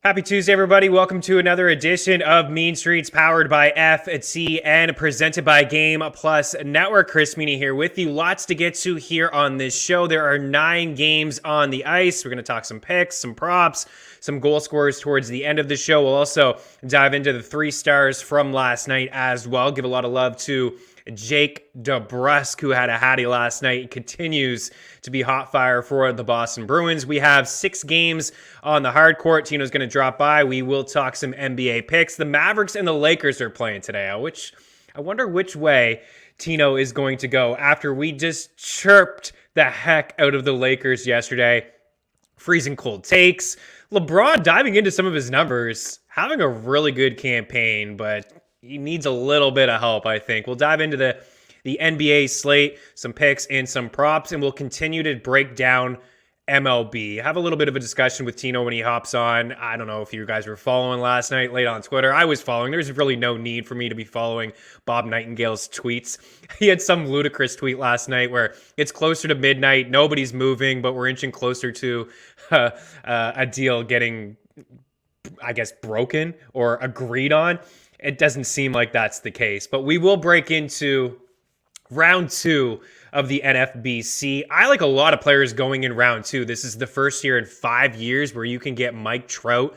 Happy Tuesday, everybody. Welcome to another edition of Mean Streets, powered by FTN, presented by Game Plus Network. Chris Meaney here with you. Lots to get to here on this show. There are 9 games on the ice. We're going to talk some picks, some props, some goal scorers towards the end of the show. We'll also dive into the 3 stars from last night as well. Give a lot of love to Jake DeBrusk, who had a hattie last night and continues to be hot fire for the Boston Bruins. We have 6 games on the hard court. Tino's going to drop by. We will talk some NBA picks. The Mavericks and the Lakers are playing today, which I wonder which way Tino is going to go after we just chirped the heck out of the Lakers yesterday. Freezing cold takes. LeBron diving into some of his numbers, having a really good campaign, but he needs a little bit of help, I think. We'll dive into the NBA slate, some picks, and some props, and we'll continue to break down MLB. Have a little bit of a discussion with Tino when he hops on. I don't know if you guys were following last night late on Twitter. I was following. There's really no need for me to be following Bob Nightingale's tweets. He had some ludicrous tweet last night where it's closer to midnight, nobody's moving, but we're inching closer to a deal getting, I guess, broken or agreed on. It doesn't seem like that's the case, but we will break into round 2 of the NFBC. I like a lot of players going in round 2. This is the first year in 5 years where you can get Mike Trout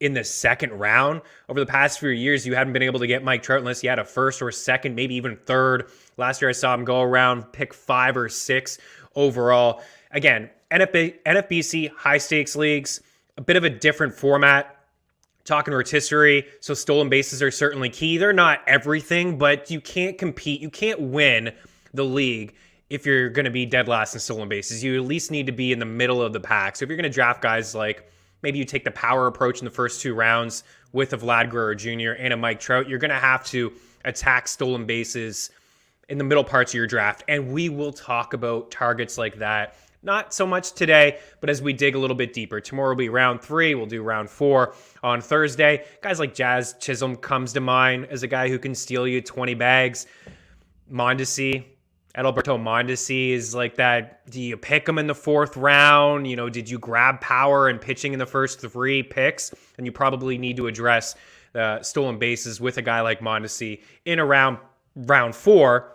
in the second round. Over the past few years, you haven't been able to get Mike Trout unless you had a first or second, maybe even third. Last year, I saw him go around pick 5 or 6 overall. Again, NFBC high stakes leagues, a bit of a different format. Talking rotisserie, so stolen bases are certainly key. They're not everything, but you can't compete. You can't win the league if you're going to be dead last in stolen bases. You at least need to be in the middle of the pack. So if you're going to draft guys like, maybe you take the power approach in the first 2 rounds with a Vlad Guerrero Jr. and a Mike Trout, you're going to have to attack stolen bases in the middle parts of your draft. And we will talk about targets like that. Not so much today, but as we dig a little bit deeper. Tomorrow will be round 3. We'll do round 4 on Thursday. Guys like Jazz Chisholm comes to mind as a guy who can steal you 20 bags. Mondesi, Adalberto Mondesi is like that. Do you pick him in the 4th round? You know, did you grab power and pitching in the first 3 picks? And you probably need to address stolen bases with a guy like Mondesi in around round 4.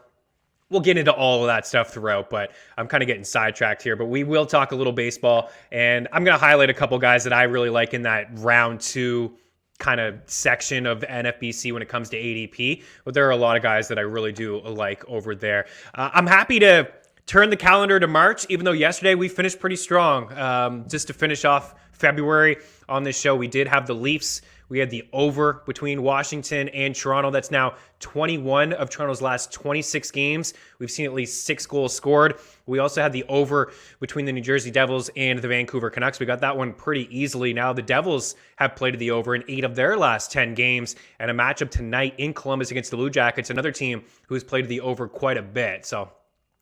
We'll get into all of that stuff throughout, but I'm kind of getting sidetracked here. But we will talk a little baseball, and I'm going to highlight a couple guys that I really like in that round 2 kind of section of NFBC when it comes to ADP. But there are a lot of guys that I really do like over there. I'm happy to turn the calendar to March, even though yesterday we finished pretty strong. Just to finish off February on this show, we did have the Leafs. We had the over between Washington and Toronto. That's now 21 of Toronto's last 26 games. We've seen at least 6 goals scored. We also had the over between the New Jersey Devils and the Vancouver Canucks. We got that one pretty easily. Now the Devils have played the over in 8 of their last 10 games, and a matchup tonight in Columbus against the Blue Jackets, another team who's played the over quite a bit. So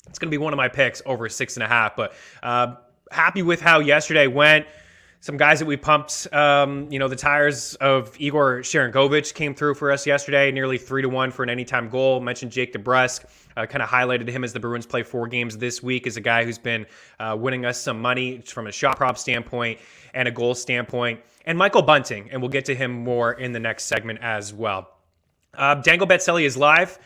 it's going to be one of my picks, over 6.5. But happy with how yesterday went. Some guys that we pumped, the tires of Igor Sharangovich came through for us yesterday, nearly 3-1 for an anytime goal. Mentioned Jake DeBrusk, kind of highlighted him as the Bruins play 4 games this week as a guy who's been winning us some money from a shot prop standpoint and a goal standpoint. And Michael Bunting, and we'll get to him more in the next segment as well. Dangle Betselli is live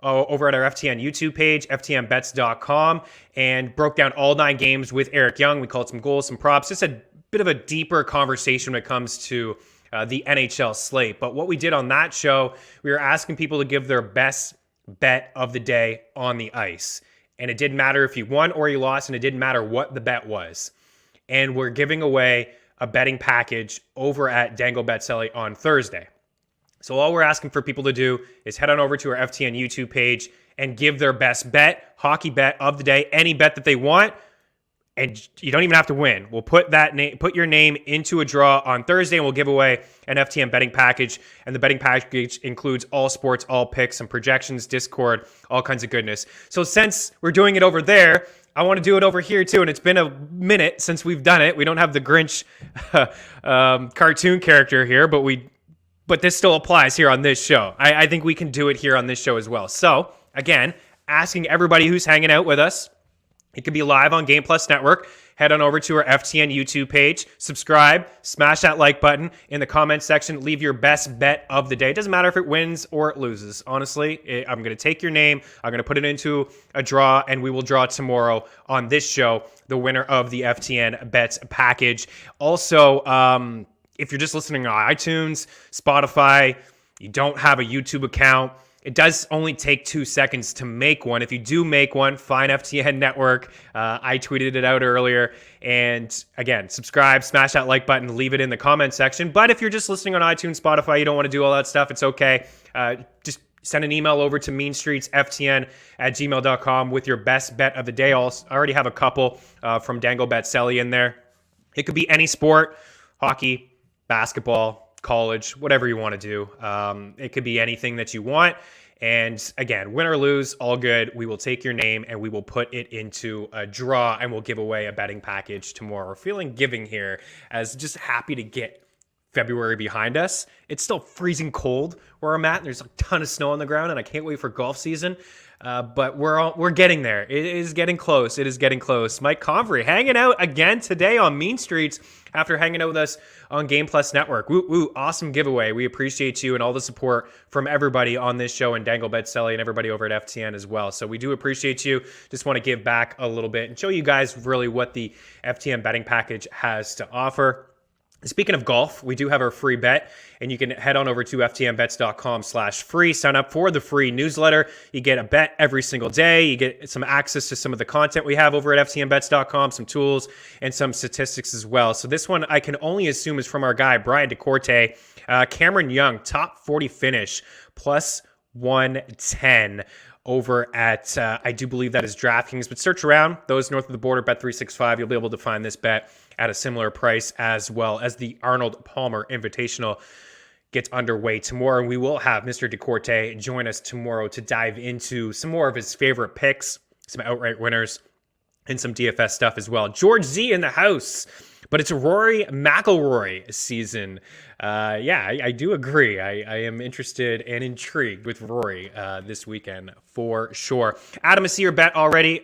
over at our FTN YouTube page, ftnbets.com, and broke down all 9 games with Eric Young. We called some goals, some props, just a bit of a deeper conversation when it comes to the NHL slate. But what we did on that show, we were asking people to give their best bet of the day on the ice. And it didn't matter if you won or you lost, and it didn't matter what the bet was. And we're giving away a betting package over at Dangle Betselli on Thursday. So all we're asking for people to do is head on over to our FTN YouTube page and give their best bet, hockey bet of the day, any bet that they want. And you don't even have to win. We'll put your name into a draw on Thursday, and we'll give away an FTN betting package. And the betting package includes all sports, all picks, some projections, Discord, all kinds of goodness. So since we're doing it over there, I want to do it over here too. And it's been a minute since we've done it. We don't have the Grinch cartoon character here, but this still applies here on this show. I think we can do it here on this show as well. So again, asking everybody who's hanging out with us, It could be live on Game Plus Network. Head on over to our FTN YouTube page, subscribe, smash that like button. In the comments section, leave your best bet of the day. It doesn't matter if it wins or it loses. Honestly, I'm going to take your name, I'm going to put it into a draw, and we will draw tomorrow on this show the winner of the FTN Bets package. Also, if you're just listening on iTunes, Spotify, you don't have a YouTube account, it does only take 2 seconds to make one. If you do make one, find FTN Network. I tweeted it out earlier. And again, subscribe, smash that like button, leave it in the comment section. But if you're just listening on iTunes, Spotify, you don't want to do all that stuff, it's okay. Just send an email over to meanstreetsftn@gmail.com with your best bet of the day. I already have a couple from Dango Betselli in there. It could be any sport, hockey, basketball, college, whatever you want to do. It could be anything that you want. And again, win or lose, all good. We will take your name and we will put it into a draw and we'll give away a betting package tomorrow. We're feeling giving here, as just happy to get February behind us. It's still freezing cold where I'm at. There's a ton of snow on the ground and I can't wait for golf season. But we're getting there. It is getting close. It is getting close. Mike Convery hanging out again today on Mean Streets after hanging out with us on Game Plus Network. Woo, woo, awesome giveaway. We appreciate you and all the support from everybody on this show, and Dango Betselli and everybody over at FTN as well. So we do appreciate you. Just want to give back a little bit and show you guys really what the FTN betting package has to offer. Speaking of golf, we do have our free bet, and you can head on over to ftnbets.com/free. Sign up for the free newsletter. You get a bet every single day. You get some access to some of the content we have over at ftnbets.com, some tools, and some statistics as well. So this one I can only assume is from our guy, Brian DeCorte. Cameron Young, top 40 finish, plus 110 over at, I do believe that is DraftKings, but search around those north of the border, Bet365. You'll be able to find this bet at a similar price, as well as the Arnold Palmer Invitational gets underway tomorrow. And we will have Mr. DeCorte join us tomorrow to dive into some more of his favorite picks, some outright winners, and some DFS stuff as well. George Z in the house, but it's a Rory McIlroy season. I do agree. I am interested and intrigued with Rory this weekend for sure. Adam, I see your bet already.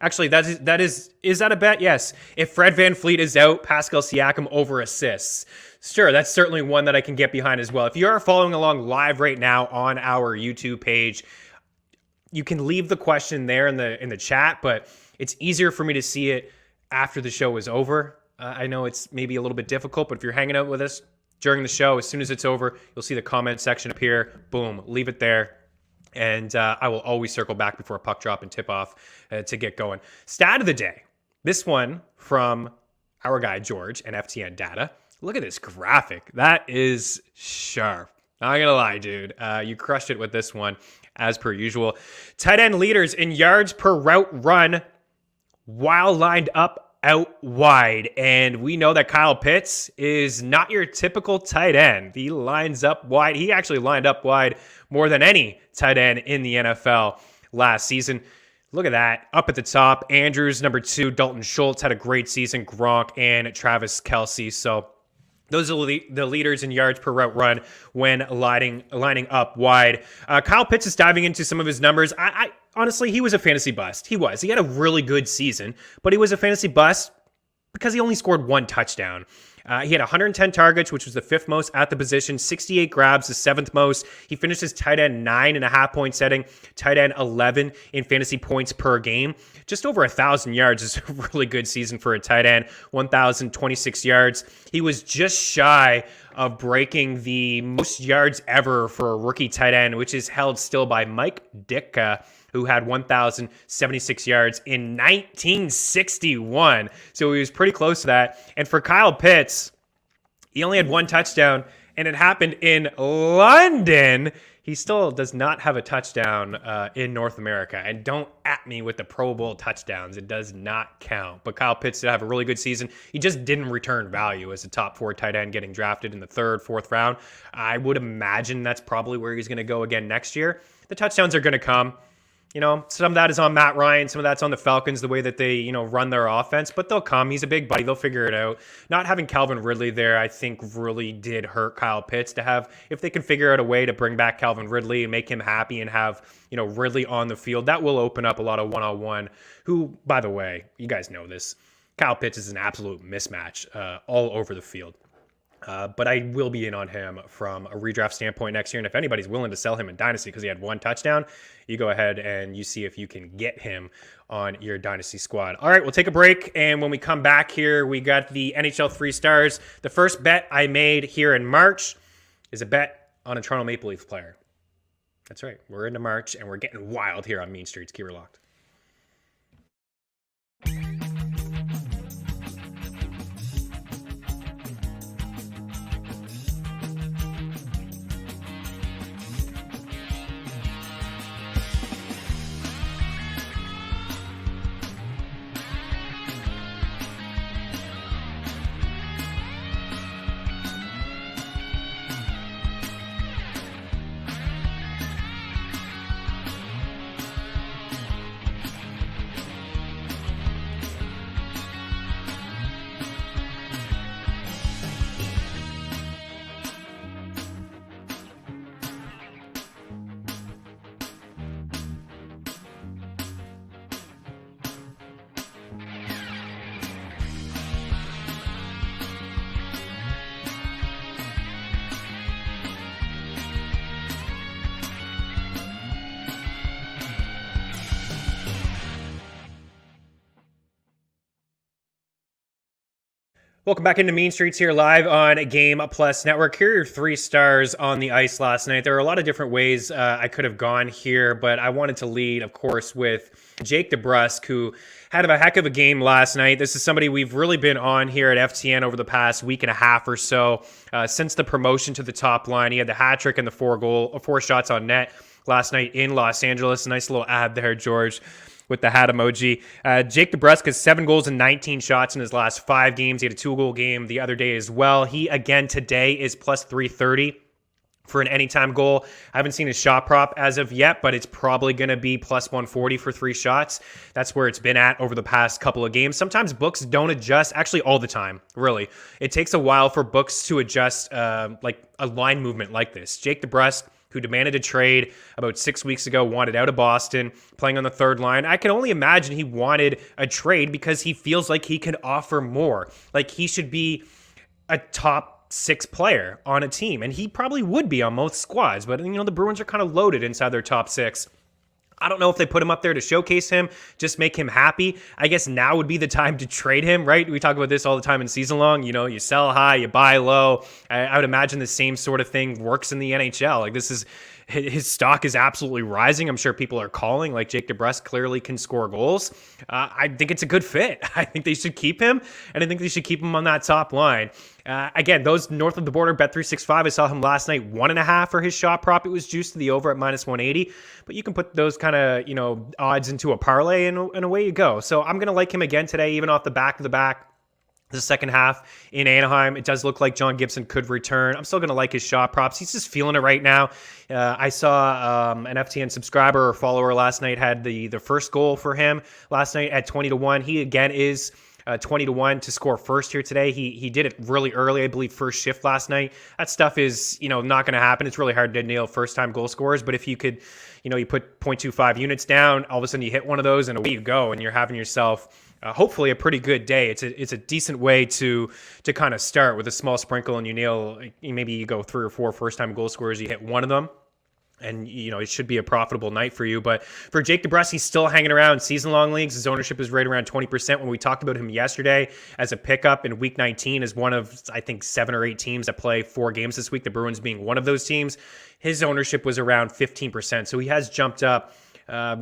Actually, is that a bet? Yes. If Fred VanVleet is out, Pascal Siakam over assists. Sure, that's certainly one that I can get behind as well. If you are following along live right now on our YouTube page, you can leave the question there in the chat, but it's easier for me to see it after the show is over. I know it's maybe a little bit difficult, but if you're hanging out with us during the show, as soon as it's over, you'll see the comment section appear. Boom, leave it there. And I will always circle back before a puck drop and tip off to get going. Stat of the day. This one from our guy, George, and FTN Data. Look at this graphic. That is sharp. Not gonna lie, dude. You crushed it with this one, as per usual. Tight end leaders in yards per route run while lined up out wide. And we know that Kyle Pitts is not your typical tight end. He lines up wide. He actually lined up wide more than any tight end in the NFL last season. Look at that. Up at the top, Andrews, number 2, Dalton Schultz had a great season, Gronk, and Travis Kelce. So those are the leaders in yards per route run when lining up wide. Kyle Pitts is diving into some of his numbers. Honestly, he was a fantasy bust. He was. He had a really good season, but he was a fantasy bust because he only scored 1 touchdown. He had 110 targets, which was the 5th most at the position, 68 grabs, the 7th most. He finished his tight end 9.5 point setting, tight end 11 in fantasy points per game. Just over 1,000 yards is a really good season for a tight end, 1,026 yards. He was just shy of breaking the most yards ever for a rookie tight end, which is held still by Mike Ditka, who had 1,076 yards in 1961. So he was pretty close to that. And for Kyle Pitts, he only had 1 touchdown, and it happened in London. He still does not have a touchdown in North America. And don't at me with the Pro Bowl touchdowns. It does not count. But Kyle Pitts did have a really good season. He just didn't return value as a top 4 tight end getting drafted in the 3rd, 4th round. I would imagine that's probably where he's going to go again next year. The touchdowns are going to come. some of that is on Matt Ryan. Some of that's on the Falcons, the way that they, run their offense. But they'll come. He's a big buddy. They'll figure it out. Not having Calvin Ridley there, I think, really did hurt Kyle Pitts to have. If they can figure out a way to bring back Calvin Ridley and make him happy and have, Ridley on the field, that will open up a lot of one-on-one. Who, by the way, you guys know this, Kyle Pitts is an absolute mismatch all over the field. But I will be in on him from a redraft standpoint next year. And if anybody's willing to sell him in Dynasty because he had 1 touchdown, you go ahead and you see if you can get him on your Dynasty squad. All right, we'll take a break. And when we come back here, we got the NHL 3 stars. The first bet I made here in March is a bet on a Toronto Maple Leaf player. That's right. We're into March and we're getting wild here on Mean Streets. Keep her locked. Welcome back into Mean Streets here live on Game Plus Network. Here are your 3 stars on the ice last night. There are a lot of different ways I could have gone here, but I wanted to lead, of course, with Jake DeBrusk, who had a heck of a game last night. This is somebody we've really been on here at FTN over the past week and a half or so. Since the promotion to the top line, he had the hat trick and the 4 shots on net last night in Los Angeles. Nice little ad there, George, with the hat emoji. Jake DeBrusk has 7 goals and 19 shots in his last 5 games. He had a 2-goal game the other day as well. He, again, today is plus 330 for an anytime goal. I haven't seen his shot prop as of yet, but it's probably going to be plus 140 for 3 shots. That's where it's been at over the past couple of games. Sometimes books don't adjust, actually all the time, really. It takes a while for books to adjust like a line movement like this. Jake DeBrusk, who demanded a trade about 6 weeks ago, wanted out of Boston, playing on the 3rd line. I can only imagine he wanted a trade because he feels like he can offer more. Like he should be a top 6 player on a team, and he probably would be on most squads. But, the Bruins are kind of loaded inside their top 6. I don't know if they put him up there to showcase him, just make him happy. I guess now would be the time to trade him, right? We talk about this all the time in season long. You sell high, you buy low. I would imagine the same sort of thing works in the NHL. Like his stock is absolutely rising. I'm sure people are calling, like Jake DeBrusk clearly can score goals. I think it's a good fit. I think they should keep him, and I think they should keep him on that top line. Again, those north of the border, Bet365, I saw him last night, 1.5 for his shot prop. It was juiced to the over at minus 180, but you can put those kind of, odds into a parlay and away you go. So I'm going to like him again today, even off the back of the back. The second half in Anaheim, it does look like John Gibson could return. I'm still going to like his shot props. He's just feeling it right now. I saw an FTN subscriber or follower last night had the first goal for him last night at 20-1. He, again, is 20-1 to score first here today. He did it really early, I believe, first shift last night. That stuff is, not going to happen. It's really hard to nail first-time goal scorers, but if you could, you put 0.25 units down, all of a sudden you hit one of those and away you go, and you're having yourself hopefully a pretty good day. It's a decent way to kind of start with a small sprinkle, and you nail, maybe you go 3 or 4 first-time goal scorers, you hit one of them, and it should be a profitable night for you. But for Jake DeBrusk, he's still hanging around season-long leagues. His ownership is right around 20%. When we talked about him yesterday as a pickup in Week 19 as one of, I think, 7 or 8 teams that play 4 games this week, the Bruins being one of those teams, his ownership was around 15%. So he has jumped up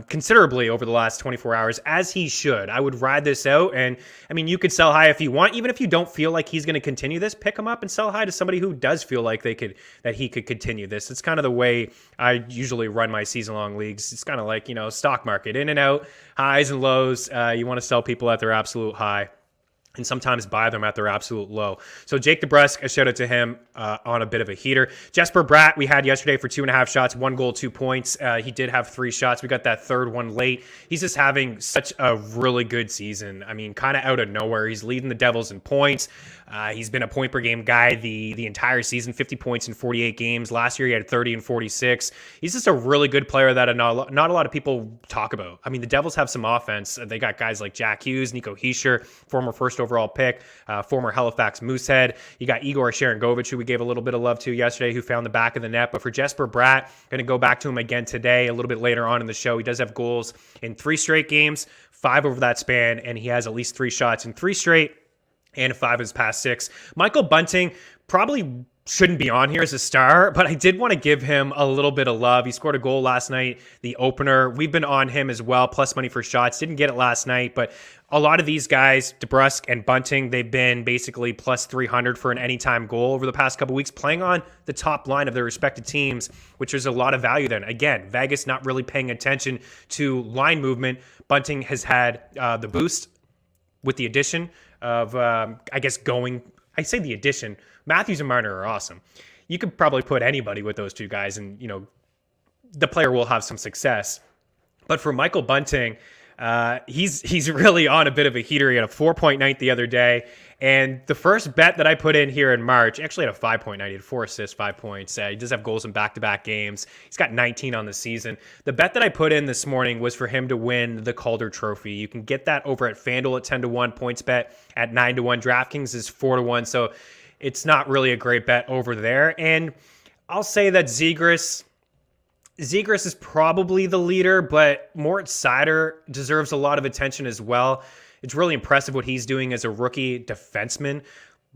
considerably over the last 24 hours, as he should. I would ride this out, and you could sell high if you want. Even if you don't feel like he's going to continue this, pick him up and sell high to somebody who does feel like that he could continue this. It's kind of the way I usually run my season-long leagues. It's kind of like, stock market, in and out, highs and lows. You want to sell people at their absolute high. and sometimes buy them at their absolute low. So Jake DeBrusk, a shout out to him on a bit of a heater. Jesper Bratt, we had yesterday for 2.5 shots, 1 goal, 2 points. He did have 3 shots. We got that third one late. He's just having such a really good season. I mean, kind of out of nowhere. He's leading the Devils in points. He's been a point per game guy the entire season, 50 points in 48 games. Last year, he had 30 and 46. He's just a really good player that not a lot of people talk about. I mean, the Devils have some offense. They got guys like Jack Hughes, Nico Hischier, former first overall pick, former Halifax Moosehead. You got Igor Sharangovich, who we gave a little bit of love to yesterday, who found the back of the net. But for Jesper Bratt, going to go back to him again today, a little bit later on in the show. He does have goals in 3 straight games, 5 over that span, and he has at least 3 shots in 3 straight, and 5 of his past 6. Michael Bunting probably shouldn't be on here as a star, but I did want to give him a little bit of love. He scored a goal last night, the opener. We've been on him as well, plus money for shots. Didn't get it last night, but a lot of these guys, DeBrusk and Bunting, they've been basically plus 300 for an anytime goal over the past couple weeks, playing on the top line of their respective teams, which is a lot of value then. Again, Vegas not really paying attention to line movement. Bunting has had the boost with the addition of, I say the addition. Matthews and Marner are awesome. You could probably put anybody with those two guys and, the player will have some success. But for Michael Bunting, he's really on a bit of a heater. He had a 4.9 the other day. And the first bet that I put in here in March, actually had a 5.9. He had 4 assists, 5 points. He does have goals in back-to-back games. He's got 19 on the season. The bet that I put in this morning was for him to win the Calder Trophy. You can get that over at FanDuel at 10-1, points bet at 9-1. DraftKings is 4-1, so it's not really a great bet over there. And I'll say that Zegras is probably the leader, but Moritz Seider deserves a lot of attention as well. It's really impressive what he's doing as a rookie defenseman,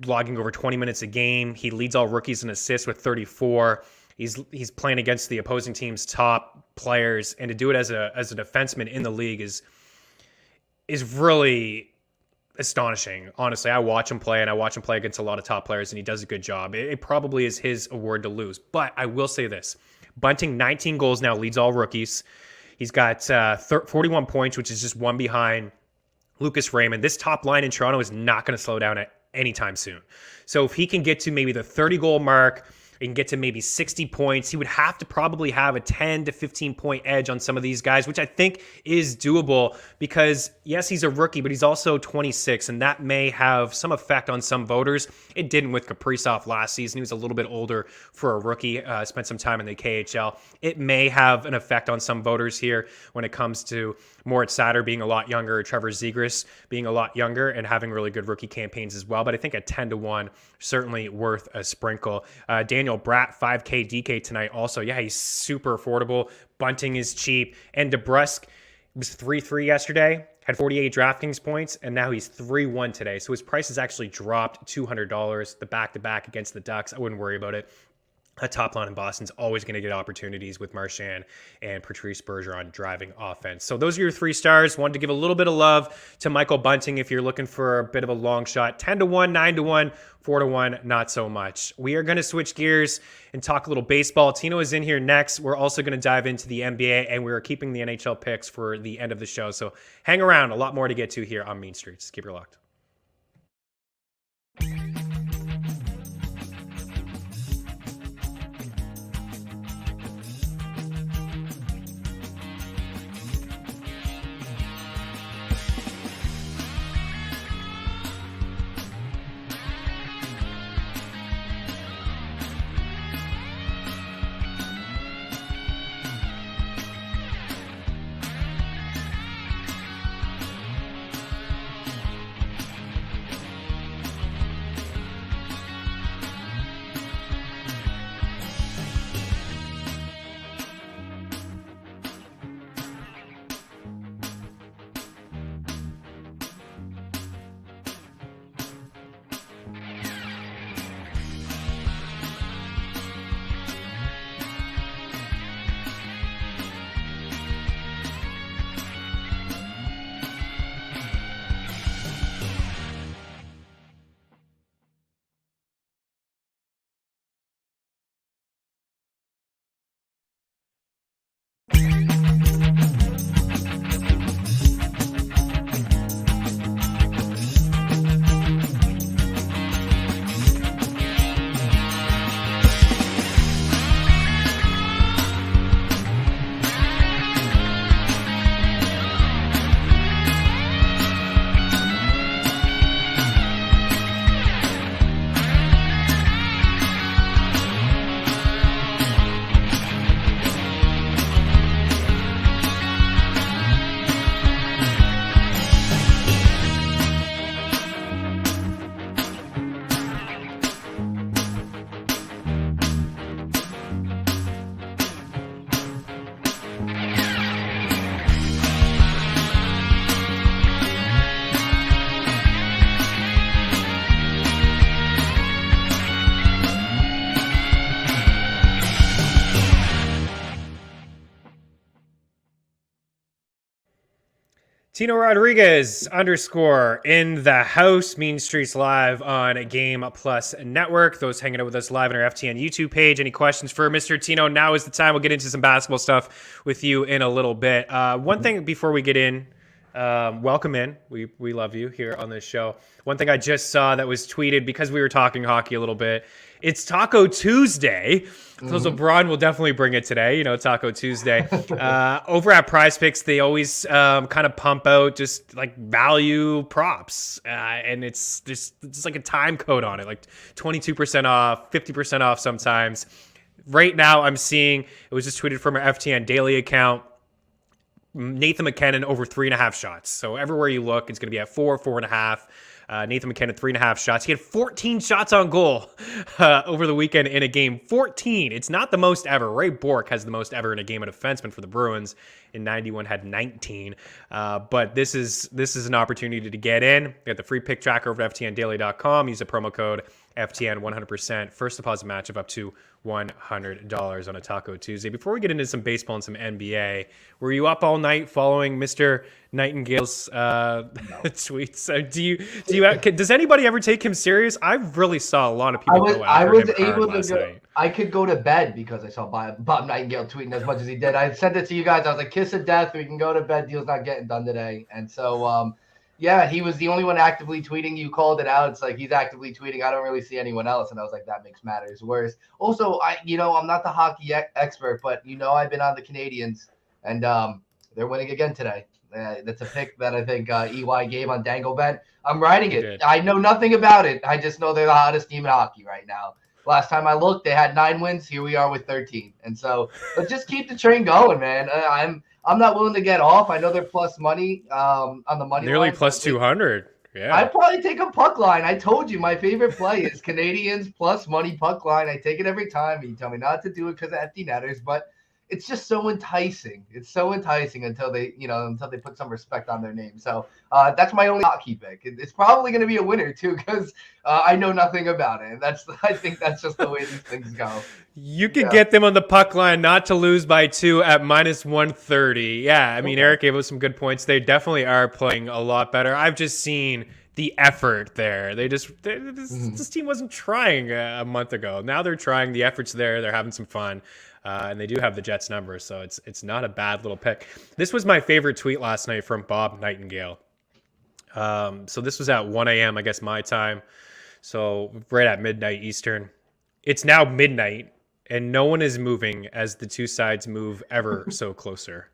logging over 20 minutes a game. He leads all rookies in assists with 34. He's playing against the opposing team's top players, and to do it as a defenseman in the league is really astonishing. Honestly, I watch him play, and I watch him play against a lot of top players, and he does a good job. It probably is his award to lose, but I will say this. Bunting, 19 goals now, leads all rookies. He's got 41 points, which is just one behind Lucas Raymond. This top line in Toronto is not going to slow down at any time soon. So if he can get to maybe the 30-goal mark, he can get to maybe 60 points, he would have to probably have a 10 to 15-point edge on some of these guys, which I think is doable because, yes, he's a rookie, but he's also 26, and that may have some effect on some voters. It didn't with Kaprizov last season. He was a little bit older for a rookie, spent some time in the KHL. It may have an effect on some voters here when it comes to Moritz Seider being a lot younger, Trevor Zegras being a lot younger and having really good rookie campaigns as well. But I think at 10-1, certainly worth a sprinkle. Daniel Bratt, 5K DK tonight also. Yeah, he's super affordable. Bunting is cheap. And DeBrusk was 3-3 yesterday, had 48 DraftKings points, and now he's 3-1 today. So his price has actually dropped $200. The back-to-back against the Ducks, I wouldn't worry about it. A top line in Boston's always going to get opportunities with Marchand and Patrice Bergeron driving offense. So those are your 3 stars. Wanted to give a little bit of love to Michael Bunting if you're looking for a bit of a long shot. 10-1, 9-1, 4-1, not so much. We are going to switch gears and talk a little baseball. Tino is in here next. We're also going to dive into the NBA, and we're keeping the NHL picks for the end of the show. So hang around. A lot more to get to here on Mean Streets. Keep it locked. Tino Rodriguez _ in the house. Mean Streets live on Game Plus Network. Those hanging out with us live on our FTN YouTube page. Any questions for Mr. Tino? Now is the time. We'll get into some basketball stuff with you in a little bit. One thing before we get in, welcome in. We love you here on this show. One thing I just saw that was tweeted because we were talking hockey a little bit. It's Taco Tuesday. So LeBron will definitely bring it today, Taco Tuesday. Over at Prize Picks, they always kind of pump out just like value props. And it's like a time code on it, like 22% off, 50% off sometimes. Right now I'm seeing, it was just tweeted from our FTN daily account, Nathan MacKinnon over 3.5 shots. So everywhere you look, it's going to be at 4.5. Nathan MacKinnon, 3.5 shots. He had 14 shots on goal over the weekend in a game. 14. It's not the most ever. Ray Bourque has the most ever in a game. A defenseman for the Bruins in 91 had 19. But this is an opportunity to get in. You got the free pick tracker over at ftndaily.com. Use the promo code FTN 100%. First deposit match of up to $100 on a Taco Tuesday. Before we get into some baseball and some NBA, were you up all night following Mr. Nightingale's tweets? Does anybody ever take him serious? I really saw a lot of people go after him able to go. Night. I could go to bed because I saw Bob Nightingale tweeting as much as he did. I sent it to you guys. I was like, kiss of death. We can go to bed. Deal's not getting done today. And so, yeah, he was the only one actively tweeting. You called it out. It's like he's actively tweeting. I don't really see anyone else. And I was like, that makes matters worse. Also, I'm not the hockey expert, but I've been on the Canadians, and they're winning again today. That's a pick that I think EY gave on Dangle Bet. I'm riding it. I know nothing about it. I just know they're the hottest team in hockey right now. Last time I looked, they had 9 wins. Here we are with 13. And so let's just keep the train going, man. I'm not willing to get off. I know they're plus money on the money nearly line, plus 200. Yeah. I'd probably take a puck line. I told you my favorite play is Canadians plus money puck line. I take it every time. You tell me not to do it because of empty netters, but it's just so enticing. It's so enticing until they put some respect on their name. So that's my only hockey pick. It's probably going to be a winner too because I know nothing about it. And I think that's just the way these things go. You could get them on the puck line not to lose by 2 at minus 130. Yeah, I mean, Eric gave us some good points. They definitely are playing a lot better. I've just seen the effort there. This team wasn't trying a month ago. Now they're trying. The effort's there. They're having some fun. And they do have the Jets number, so it's not a bad little pick. This was my favorite tweet last night from Bob Nightingale. So this was at 1 a.m., I guess, my time. So right at midnight Eastern. It's now midnight, and no one is moving as the two sides move ever so closer.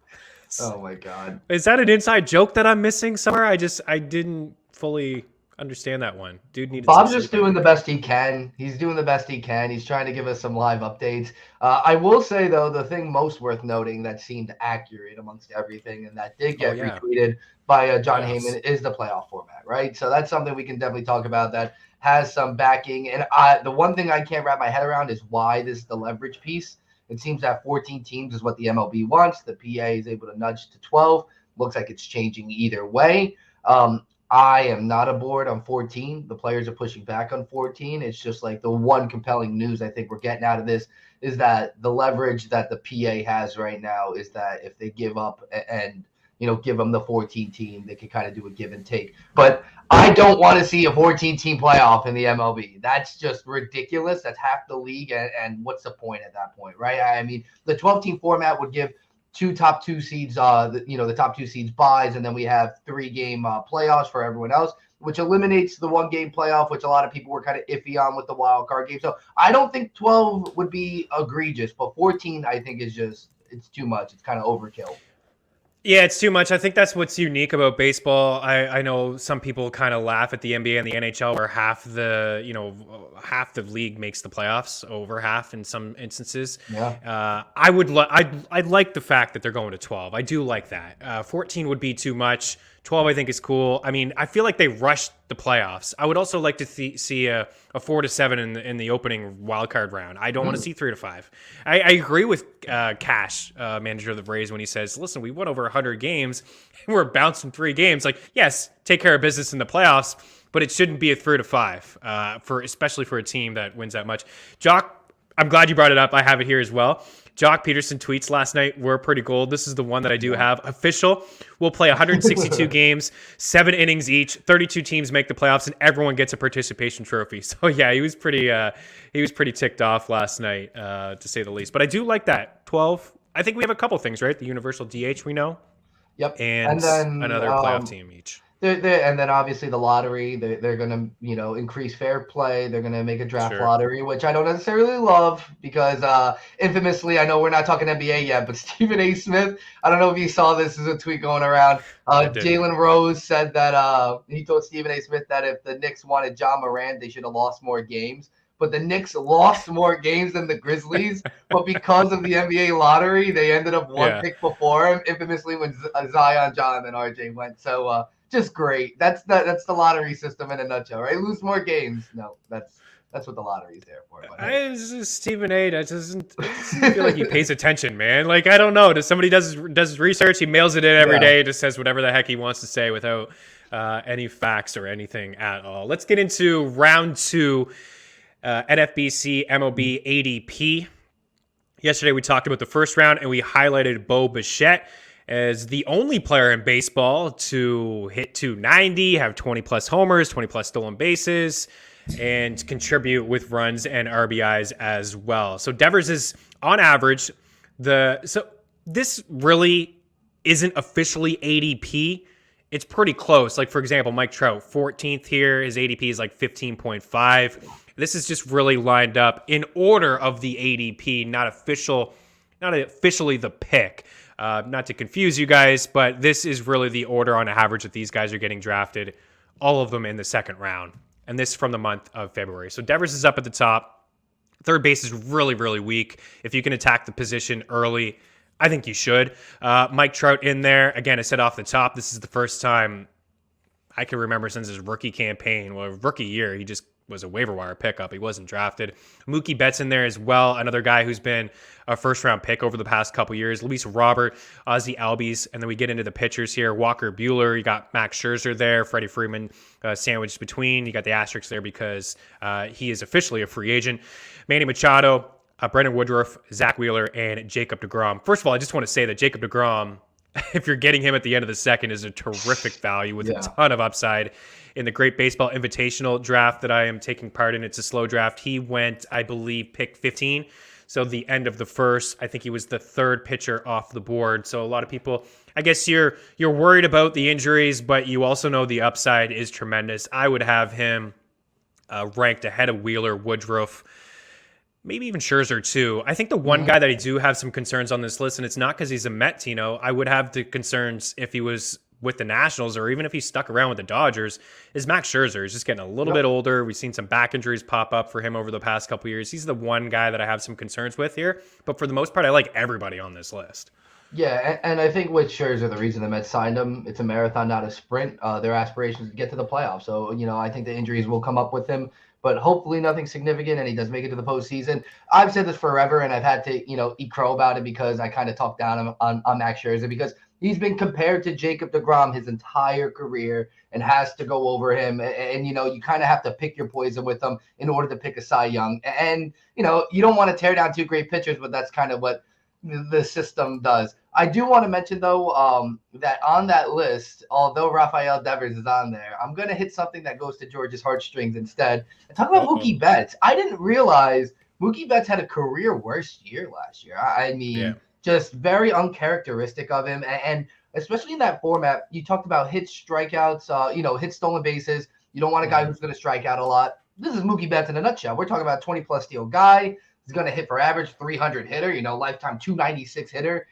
Oh, my God. Is that an inside joke that I'm missing somewhere? I didn't fully understand that one. Dude needed Bob's just doing the best he can. He's doing the best he can. He's trying to give us some live updates. I will say, though, the thing most worth noting that seemed accurate amongst everything and that did get retweeted by John Heyman is the playoff format, right? So that's something we can definitely talk about that has some backing. And the one thing I can't wrap my head around is why this is the leverage piece. It seems that 14 teams is what the MLB wants. The PA is able to nudge to 12. Looks like it's changing either way. I am not aboard on 14. The players are pushing back on 14. It's just like the one compelling news I think we're getting out of this is that the leverage that the PA has right now is that if they give up and give them the 14 team, they can kind of do a give and take. But I don't want to see a 14-team playoff in the MLB. That's just ridiculous. That's half the league, and what's the point at that point, right? I mean, the 12-team format would give top two seeds, the top 2 seeds buys, and then we have 3-game playoffs for everyone else, which eliminates the 1-game playoff, which a lot of people were kind of iffy on with the wild card game. So I don't think 12 would be egregious, but 14 I think is it's too much. It's kind of overkill. Yeah, it's too much. I think that's what's unique about baseball. I know some people kind of laugh at the NBA and the NHL where half the league makes the playoffs, over half in some instances. Yeah. I'd like the fact that they're going to 12. I do like that. 14 would be too much. 12 I think is cool. I mean, I feel like they rushed the playoffs. I would also like to see a 4-7 in the opening wildcard round. I don't want to see 3-5. I agree with Cash, manager of the Braves, when he says, listen, we won over 100 games and we're bouncing 3 games. Like, yes, take care of business in the playoffs, but it shouldn't be a 3-5 especially for a team that wins that much. Jock, I'm glad you brought it up. I have it here as well. Jock Peterson tweets last night were pretty gold. This is the one that I do have. Official will play 162 games, 7 innings each. 32 teams make the playoffs, and everyone gets a participation trophy. So yeah, he was pretty ticked off last night, to say the least. But I do like that 12. I think we have a couple things, right? The universal DH we know. Yep. And then another playoff team each. And then obviously the lottery, they're going to, increase fair play. They're going to make a draft lottery, which I don't necessarily love because infamously, I know we're not talking NBA yet, but Stephen A. Smith, I don't know if you saw this as a tweet going around. Jalen Rose said that he told Stephen A. Smith that if the Knicks wanted John Moran, they should have lost more games. But the Knicks lost more games than the Grizzlies. But because of the NBA lottery, they ended up one pick before him, infamously when Zion, John, and RJ went. So just great. That's the lottery system in a nutshell, right? Lose more games. No, that's what the lottery's there for. Stephen A. That doesn't feel like he pays attention, man. Like, I don't know. Somebody does his research. He mails it in every day. Just says whatever the heck he wants to say without any facts or anything at all. Let's get into round 2. NFBC MLB ADP. Yesterday we talked about the first round and we highlighted Bo Bichette as the only player in baseball to hit 290, have 20 plus homers, 20 plus stolen bases, and contribute with runs and RBIs as well. So Devers is on average so this really isn't officially ADP. It's pretty close. Like, for example, Mike Trout, 14th here. His ADP is like 15.5. This is just really lined up in order of the ADP, not officially the pick. Not to confuse you guys, but this is really the order on average that these guys are getting drafted, all of them in the second round. And this from the month of February. So Devers is up at the top. Third base is really, really weak. If you can attack the position early, I think you should. Mike Trout in there. Again, I said off the top, this is the first time I can remember since his rookie campaign. Well, rookie year, he just was a waiver wire pickup. He wasn't drafted. Mookie Betts in there as well. Another guy who's been a first-round pick over the past couple years. Luis Robert, OZZIE, ALBIES. And then we get into the pitchers here. Walker Buehler. You got Max Scherzer there. Freddie Freeman sandwiched between. You got the asterisk there because he is officially a free agent. Manny Machado, Brendan Woodruff, Zach Wheeler, and Jacob deGrom. First of all, I just want to say that Jacob deGrom, if you're getting him at the end of the second, is a terrific value with a ton of upside. In the Great Baseball Invitational draft that I am taking part in, it's a slow draft. He went, I believe, pick 15. So the end of the first, I think he was the third pitcher off the board. So a lot of people, I guess you're worried about the injuries, but you also know the upside is tremendous. I would have him ranked ahead of Wheeler, Woodruff, maybe even Scherzer too. I think the one guy that I do have some concerns on this list, and it's not because he's a Met, Tino. I would have the concerns if he was with the Nationals or even if he stuck around with the Dodgers, is Max Scherzer. He's just getting a little bit older. We've seen some back injuries pop up for him over the past couple of years. He's the one guy that I have some concerns with here. But for the most part, I like everybody on this list. Yeah, and I think with Scherzer, the reason the Mets signed him, it's a marathon, not a sprint. Their aspirations to get to the playoffs. So, I think the injuries will come up with him, but hopefully nothing significant, and he does make it to the postseason. I've said this forever, and I've had to, eat crow about it because I kind of talked down on Max Scherzer because he's been compared to Jacob deGrom his entire career and has to go over him. And you kind of have to pick your poison with him in order to pick a Cy Young. And, you don't want to tear down two great pitchers, but that's kind of what the system does. I do want to mention, though, that on that list, although Rafael Devers is on there, I'm going to hit something that goes to George's heartstrings instead and talk about Mookie Betts. I didn't realize Mookie Betts had a career worst year last year. I mean, just very uncharacteristic of him. And especially in that format, you talked about hits, strikeouts, hits, stolen bases. You don't want a guy who's going to strike out a lot. This is Mookie Betts in a nutshell. We're talking about a 20-plus steal guy. He's going to hit for average 300 hitter, lifetime 296 hitter.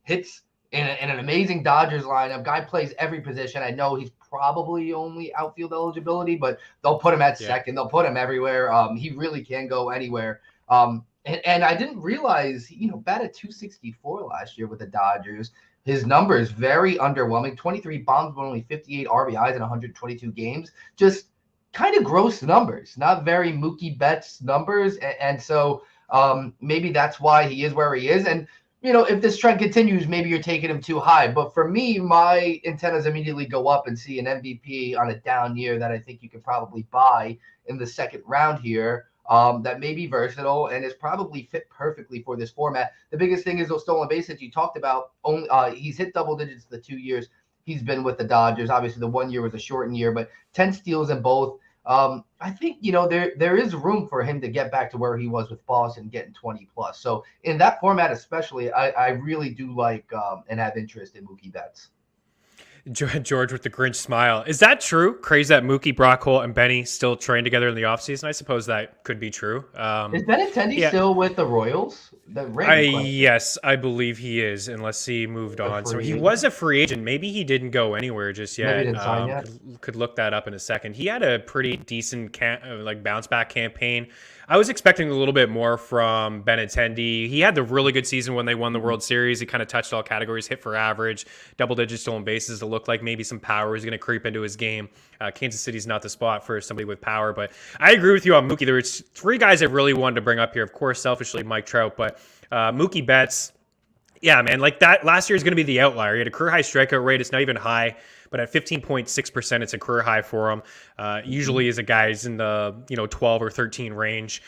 Hits in an amazing Dodgers lineup. Guy plays every position. I know he's probably only outfield eligibility, but they'll put him at second. They'll put him everywhere. He really can go anywhere. And I didn't realize, batted 264 last year with the Dodgers. His numbers very underwhelming. 23 bombs, but only 58 RBIs in 122 games. Just kind of gross numbers, not very Mookie Betts numbers. And so maybe that's why he is where he is. And, if this trend continues, maybe you're taking him too high. But for me, my antennas immediately go up and see an MVP on a down year that I think you could probably buy in the second round here. that may be versatile and is probably fit perfectly for this format. The biggest thing is those stolen bases you talked about. Only he's hit double digits the 2 years he's been with the Dodgers. Obviously, the 1 year was a shortened year, but 10 steals in both. I think, there is room for him to get back to where he was with Boston, getting 20 plus. So in that format, especially, I really do like and have interest in Mookie Betts. George with the Grinch smile. Is that true? Crazy that Mookie, Brock Holt, and Benny still train together in the offseason? I suppose that could be true. Is Benintendi still with the Royals? Yes, I believe he is, unless he moved on. So he was a free agent. Maybe he didn't go anywhere just yet. Maybe didn't sign yet. Could look that up in a second. He had a pretty decent bounce back campaign. I was expecting a little bit more from Benintendi. He had the really good season when they won the World Series. He kind of touched all categories, hit for average, double-digit stolen bases. It looked like maybe some power was going to creep into his game. Kansas City's not the spot for somebody with power, but I agree with you on Mookie. There were three guys I really wanted to bring up here. Of course, selfishly, Mike Trout, but Mookie Betts, yeah, man, like that last year is going to be the outlier. He had a career high strikeout rate. It's not even high, but at 15.6%, it's a career high for him. Usually is a guy's in the 12 or 13 range.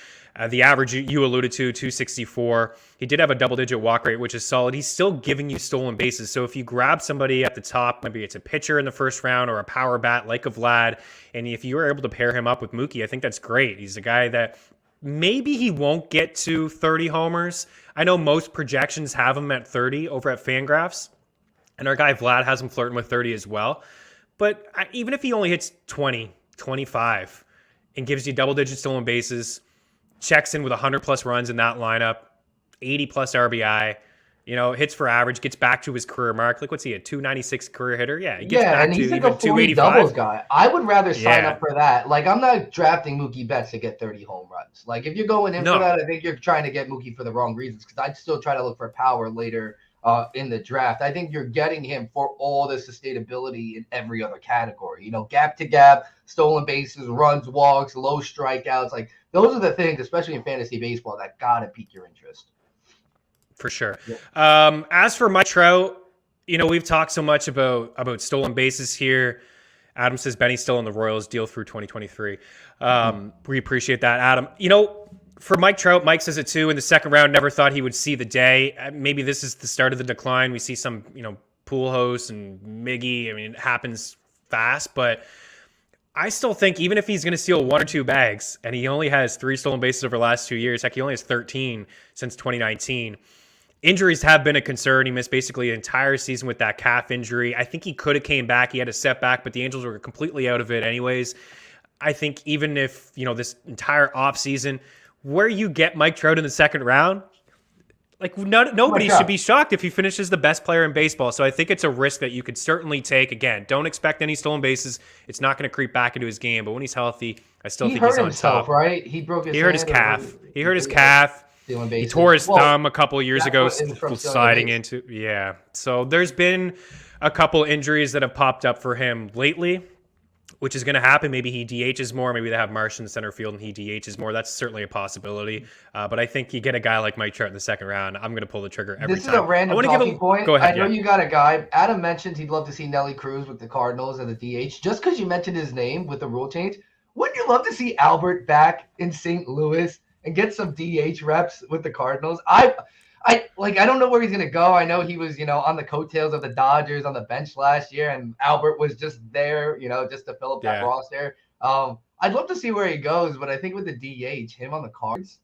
The average you alluded to, 264. He did have a double-digit walk rate, which is solid. He's still giving you stolen bases. So if you grab somebody at the top, maybe it's a pitcher in the first round or a power bat like a Vlad, and if you were able to pair him up with Mookie, I think that's great. He's a guy that maybe he won't get to 30 homers. I know most projections have him at 30 over at Fangraphs, and our guy Vlad has him flirting with 30 as well. But even if he only hits 20, 25, and gives you double-digit stolen bases, checks in with 100-plus runs in that lineup, 80-plus RBI, hits for average, gets back to his career mark. Like, what's he, a 296 career hitter? Yeah, he gets back and to he's like even a 40 doubles guy. I would rather sign up for that. Like, I'm not drafting Mookie Betts to get 30 home runs. Like, if you're going in for that, I think you're trying to get Mookie for the wrong reasons, because I'd still try to look for power later in the draft. I think you're getting him for all the sustainability in every other category. Gap to gap, stolen bases, runs, walks, low strikeouts. Like, those are the things, especially in fantasy baseball, that gotta pique your interest. For sure. Yeah. As for Mike Trout, we've talked so much about stolen bases here. Adam says Benny's still in the Royals, deal through 2023. We appreciate that, Adam. For Mike Trout, Mike says it too. In the second round, never thought he would see the day. Maybe this is the start of the decline. We see some, pool hosts and Miggy. I mean, it happens fast, but I still think even if he's going to steal one or two bags, and he only has 3 stolen bases over the last 2 years, heck, he only has 13 since 2019. Injuries have been a concern. He missed basically an entire season with that calf injury. I think he could have came back. He had a setback, but the Angels were completely out of it anyways. I think even if, this entire offseason, where you get Mike Trout in the second round, like nobody should be shocked if he finishes the best player in baseball. So I think it's a risk that you could certainly take. Again, don't expect any stolen bases. It's not going to creep back into his game. But when he's healthy, I still think he's on top. Right? He broke his. He hurt his calf. He hurt his calf. He tore his thumb a couple of years ago, sliding into. Yeah. So there's been a couple injuries that have popped up for him lately, which is going to happen. Maybe he DHs more. Maybe they have Marsh in the center field and he DHs more. That's certainly a possibility. But I think you get a guy like Mike Trout in the second round, I'm going to pull the trigger every time. This is a random talking point. Go ahead, I know you got a guy. Adam mentioned he'd love to see Nelly Cruz with the Cardinals and the DH. Just because you mentioned his name with the rule change, wouldn't you love to see Albert back in St. Louis and get some DH reps with the Cardinals? I don't know where he's going to go. I know he was, on the coattails of the Dodgers on the bench last year, and Albert was just there, just to fill up that roster. I'd love to see where he goes, but I think with the DH, him on the Cards,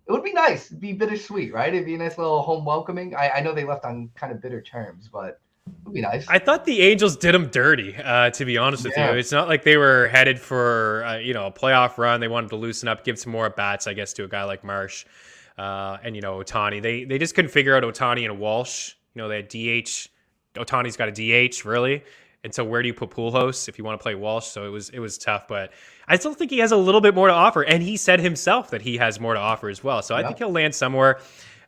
it would be nice. It'd be bittersweet, right? It'd be a nice little home welcoming. I know they left on kind of bitter terms, but it would be nice. I thought the Angels did him dirty, to be honest with you. It's not like they were headed for, a playoff run. They wanted to loosen up, give some more at-bats, I guess, to a guy like Marsh. And Ohtani, they just couldn't figure out Ohtani and Walsh. They had DH. Ohtani's got a DH, really. And so where do you put Pujols if you want to play Walsh? So it was tough, but I still think he has a little bit more to offer. And he said himself that he has more to offer as well. So I think he'll land somewhere.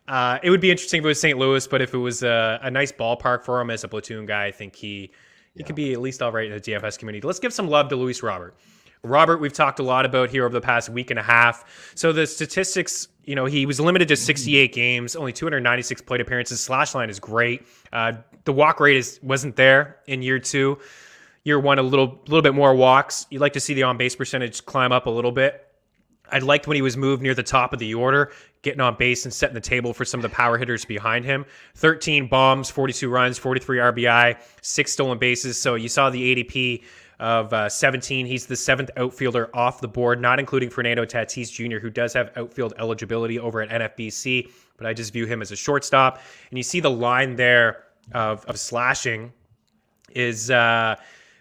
It would be interesting if it was St. Louis, but if it was a nice ballpark for him as a platoon guy, I think he could be at least all right in the DFS community. Let's give some love to Luis Robert. Robert, we've talked a lot about here over the past week and a half. So the statistics, he was limited to 68 games, only 296 plate appearances. Slash line is great. The walk rate wasn't there in year 2. Year 1, a little bit more walks. You'd like to see the on-base percentage climb up a little bit. I liked when he was moved near the top of the order, getting on base and setting the table for some of the power hitters behind him. 13 bombs, 42 runs, 43 RBI, 6 stolen bases. So you saw the ADP of 17. He's the 7th outfielder off the board, not including Fernando Tatis Jr., who does have outfield eligibility over at NFBC, but I just view him as a shortstop. And you see the line there of slashing is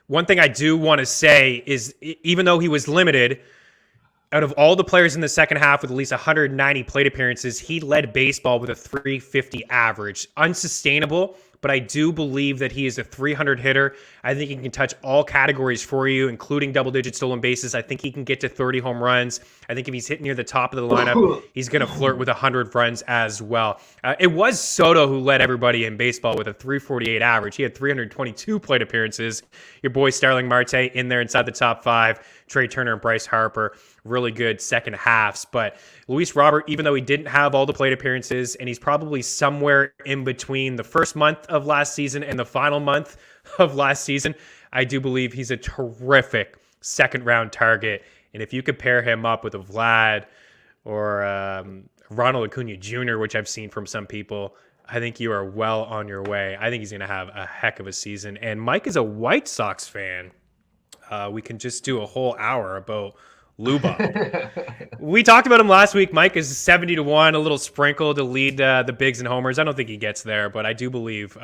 one thing I do want to say is even though he was limited, out of all the players in the second half with at least 190 plate appearances, he led baseball with a 350 average. Unsustainable, but I do believe that he is a 300 hitter. I think he can touch all categories for you, including double-digit stolen bases. I think he can get to 30 home runs. I think if he's hitting near the top of the lineup, he's going to flirt with 100 runs as well. It was Soto who led everybody in baseball with a 348 average. He had 322 plate appearances. Your boy Starling Marte in there inside the top 5. Trey Turner and Bryce Harper, really good second halves. But Luis Robert, even though he didn't have all the plate appearances, and he's probably somewhere in between the first month of last season and the final month of last season, I do believe he's a terrific second-round target. And if you could pair him up with a Vlad or Ronald Acuna Jr., which I've seen from some people, I think you are well on your way. I think he's going to have a heck of a season. And Mike is a White Sox fan. We can just do a whole hour about Luba. We talked about him last week. Mike is 70-1, a little sprinkle to lead the bigs and homers. I don't think he gets there, but I do believe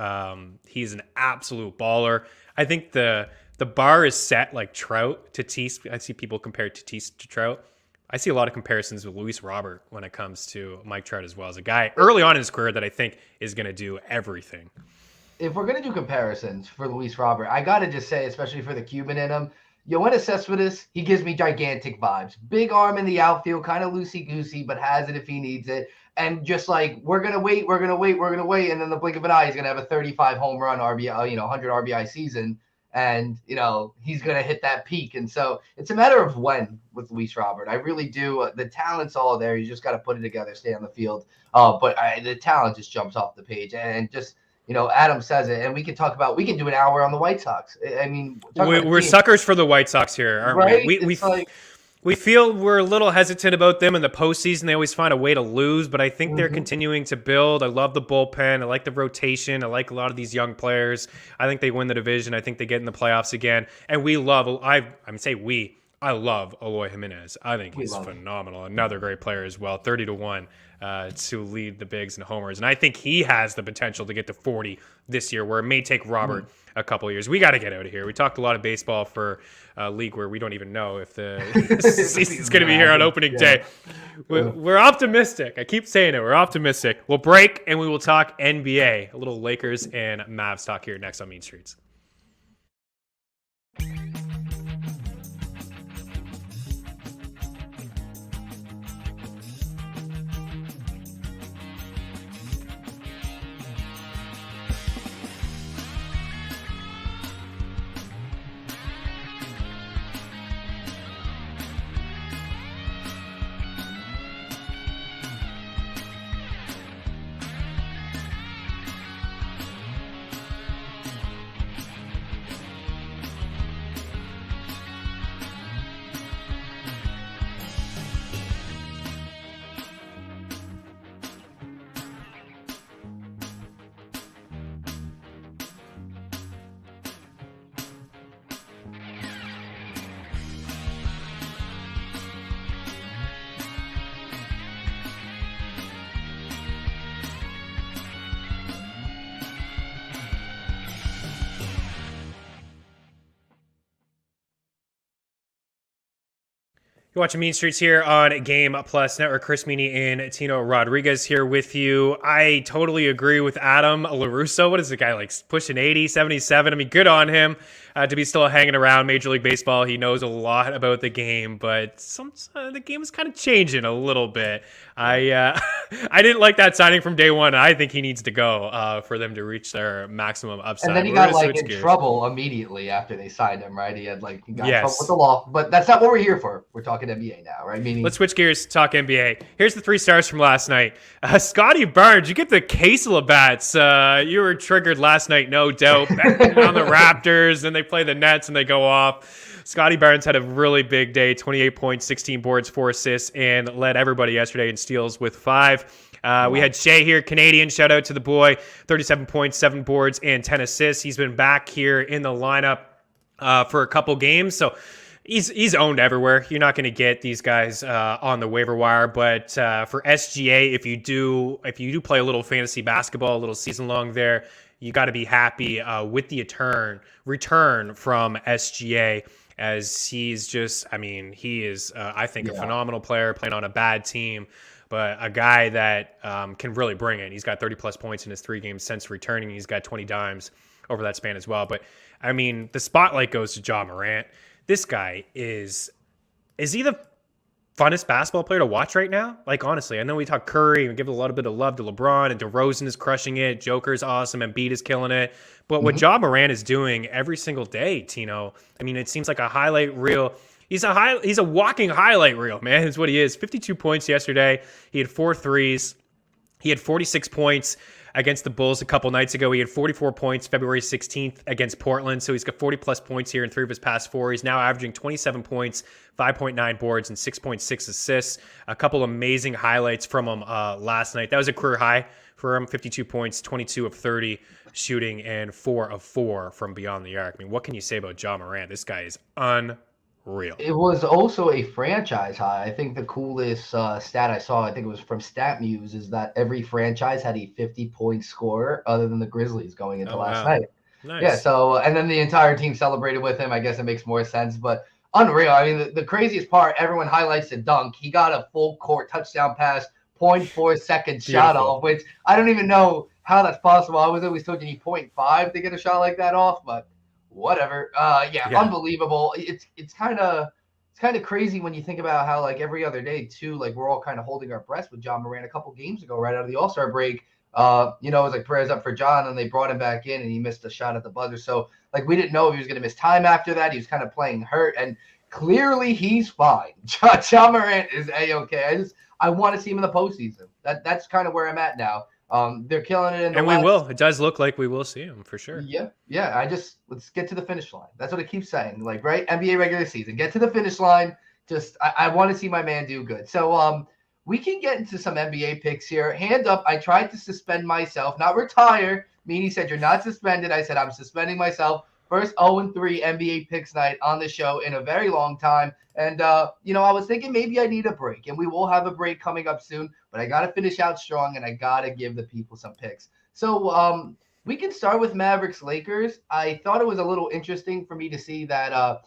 he's an absolute baller. I think the bar is set like Trout, Tatis. I see people compare Tatis to Trout. I see a lot of comparisons with Luis Robert when it comes to Mike Trout as well, as a guy early on in his career that I think is going to do everything. If we're going to do comparisons for Luis Robert, I got to just say, especially for the Cuban in him, Yoenis Cespedes, he gives me gigantic vibes. Big arm in the outfield, kind of loosey-goosey, but has it if he needs it. And just like, we're going to wait. And then the blink of an eye, he's going to have a 35 home run RBI, 100 RBI season. And, he's going to hit that peak. And so it's a matter of when with Luis Robert. I really do. The talent's all there. You just got to put it together, stay on the field. But the talent just jumps off the page. And just, Adam says it, and we can do an hour on the White Sox. I mean, we're suckers for the White Sox here, aren't right? we? We feel we're a little hesitant about them in the postseason. They always find a way to lose, but I think they're continuing to build. I love the bullpen. I like the rotation. I like a lot of these young players. I think they win the division. I think they get in the playoffs again. And I love Eloy Jimenez. I think he's phenomenal. Another great player as well. 30-1 to lead the bigs and homers. And I think he has the potential to get to 40 this year, where it may take Robert a couple of years. We got to get out of here. We talked a lot of baseball for a league where we don't even know if the season's going to be here on opening day. We're optimistic. I keep saying it. We're optimistic. We'll break and we will talk NBA. A little Lakers and Mavs talk here next on Mean Streets. You're watching Mean Streets here on Game Plus Network. Chris Meaney and Tino Rodriguez here with you. I totally agree with Adam LaRusso. What is the guy, like pushing 80, 77? I mean, good on him to be still hanging around Major League Baseball. He knows a lot about the game, but the game is kind of changing a little bit. I didn't like that signing from day one. I think he needs to go for them to reach their maximum upside. And then he got in trouble immediately after they signed him, right? He got in trouble with the law. But that's not what we're here for. We're talking NBA now, right? Let's switch gears to talk NBA. Here's the 3 stars from last night. Scotty Barnes, you get the case of bats. You were triggered last night, no doubt, betting on the Raptors, and they they play the Nets and they go off. Scotty Barnes had a really big day, 28 points, 16 boards, 4 assists, and led everybody yesterday in steals with 5. We had Shea here, Canadian. Shout out to the boy, 37 points, 7 boards, and 10 assists. He's been back here in the lineup for a couple games, so he's owned everywhere. You're not going to get these guys on the waiver wire, but for SGA, if you do play a little fantasy basketball, a little season long there, you got to be happy with the return from SGA, as he's just, I mean, he is, I think, a phenomenal player playing on a bad team, but a guy that can really bring it. He's got 30-plus points in his 3 games since returning. He's got 20 dimes over that span as well. But, I mean, the spotlight goes to Ja Morant. This guy is he the funnest basketball player to watch right now? Like, honestly, I know we talk Curry and give a little bit of love to LeBron, and DeRozan is crushing it. Joker's awesome, and Embiid is killing it. But what Ja Morant is doing every single day, Tino, I mean, it seems like a highlight reel. He's a walking highlight reel, man, is what he is. 52 points yesterday. He had 4 threes. He had 46 points against the Bulls a couple nights ago. He had 44 points February 16th against Portland. So he's got 40-plus points here in 3 of his past 4. He's now averaging 27 points, 5.9 boards, and 6.6 assists. A couple amazing highlights from him last night. That was a career high for him, 52 points, 22 of 30 shooting, and 4 of 4 from beyond the arc. I mean, what can you say about Ja Morant? This guy is unreal. It was also a franchise high. I think the coolest stat I saw, I think it was from StatMuse, is that every franchise had a 50-point scorer other than the Grizzlies going into last night. Nice. Yeah, so, and then the entire team celebrated with him. I guess it makes more sense, but unreal. I mean, the craziest part, everyone highlights the dunk. He got a full court touchdown pass, 0.4 second shot off, which I don't even know how that's possible. I was always told you need 0.5 to get a shot like that off, but whatever. Unbelievable. It's kind of crazy when you think about how, like, every other day too, like, we're all kind of holding our breath with Ja Morant a couple games ago, right out of the All-Star break. It was like prayers up for John, and they brought him back in, and he missed a shot at the buzzer. So, like, we didn't know if he was going to miss time after that. He was kind of playing hurt, and clearly he's fine. Ja Morant is A-okay. I want to see him in the postseason. That's kind of where I'm at now. They're killing it in the and West. we will. It does look like we will see him for sure. Yeah. Let's get to the finish line. That's what it keeps saying. Like, right? NBA regular season. Get to the finish line. I want to see my man do good. So we can get into some NBA picks here. Hand up. I tried to suspend myself, not retire. Meaney said, you're not suspended. I said, I'm suspending myself. First 0-3 NBA picks night on the show in a very long time. And, I was thinking maybe I need a break, and we will have a break coming up soon, but I got to finish out strong, and I got to give the people some picks. So we can start with Mavericks-Lakers. I thought it was a little interesting for me to see that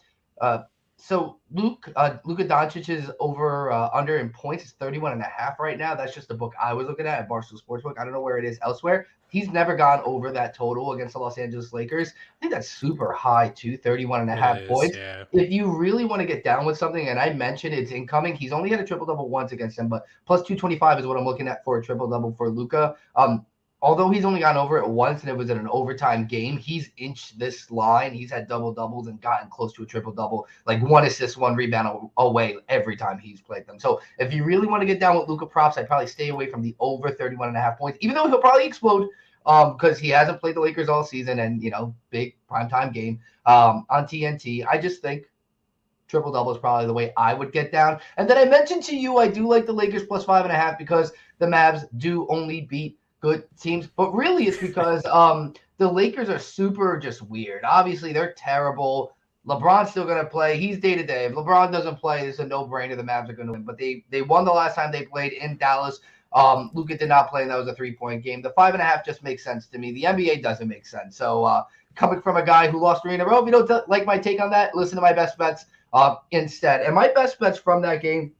so Luka Doncic is under in points. It's 31.5 right now. That's just the book I was looking at Barstool Sportsbook. I don't know where it is elsewhere. He's never gone over that total against the Los Angeles Lakers. I think that's super high too, 31.5 points. Yeah. If you really want to get down with something, and I mentioned it's incoming, he's only had a triple-double once against him, but plus 225 is what I'm looking at for a triple-double for Luka. Although he's only gone over it once and it was in an overtime game, he's inched this line. He's had double-doubles and gotten close to a triple-double, like 1 assist, 1 rebound away every time he's played them. So if you really want to get down with Luka props, I'd probably stay away from the over 31.5 points, even though he'll probably explode because he hasn't played the Lakers all season and, big primetime game on TNT. I just think triple-double is probably the way I would get down. And then I mentioned to you I do like the Lakers plus 5.5 because the Mavs do only beat good teams, but really it's because the Lakers are super just weird. Obviously, they're terrible. LeBron's still going to play. He's day-to-day. If LeBron doesn't play, it's a no-brainer. The Mavs are going to win. But they won the last time they played in Dallas. Luka did not play, and that was a 3-point game. The 5.5 just makes sense to me. The NBA doesn't make sense. So coming from a guy who lost 3 in a row, if you don't like my take on that, listen to my best bets instead. And my best bets from that game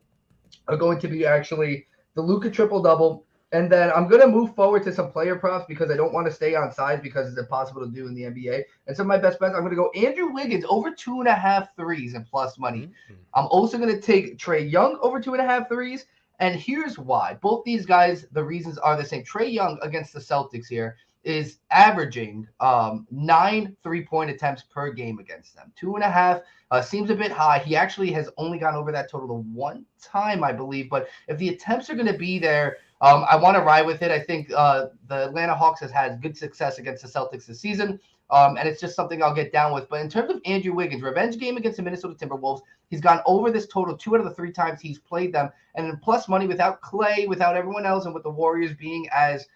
are going to be actually the Luka triple-double. And then I'm going to move forward to some player props because I don't want to stay on sides because it's impossible to do in the NBA. And some of my best bets, I'm going to go Andrew Wiggins over 2.5 threes and plus money. I'm also going to take Trae Young over 2.5 threes. And here's why. Both these guys, the reasons are the same. Trae Young against the Celtics here is averaging 9 3-point attempts per game against them. 2.5 seems a bit high. He actually has only gone over that total the one time, I believe. But if the attempts are going to be there, I want to ride with it. I think the Atlanta Hawks has had good success against the Celtics this season. And it's just something I'll get down with. But in terms of Andrew Wiggins, revenge game against the Minnesota Timberwolves, he's gone over this total 2 out of the 3 times he's played them. And in plus money, without Clay, without everyone else, and with the Warriors being as,